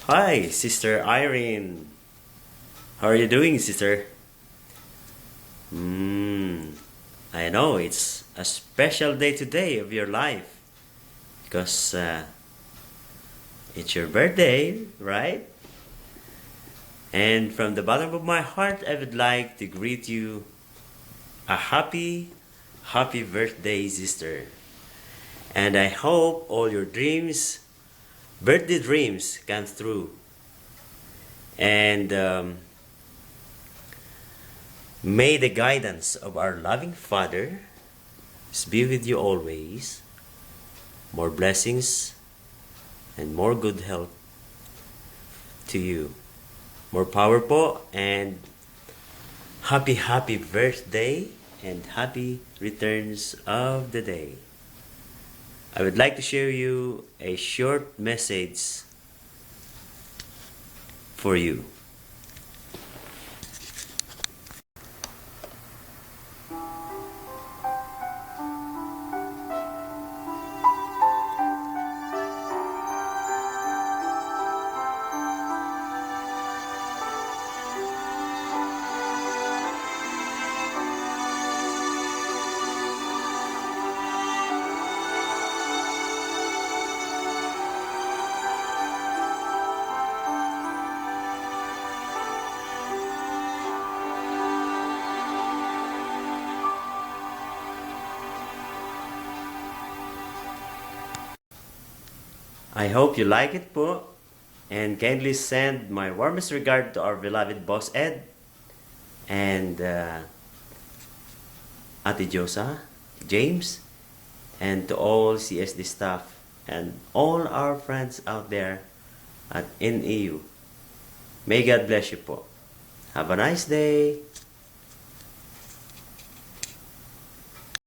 Hi, Sister Irene. How are you doing, sister? I know it's a special day today of your life because it's your birthday, right? And from the bottom of my heart, I would like to greet you a happy birthday, sister. And I hope all your dreams, birthday dreams, come through. And may the guidance of our loving Father be with you always. More blessings and more good health to you. More power po and happy birthday and happy returns of the day. I would like to share you a short message for you. I hope you like it po, and kindly send my warmest regard to our beloved Boss Ed and Ate Josa, James, and to all CSD staff and all our friends out there at NEU. May God bless you po. Have a nice day.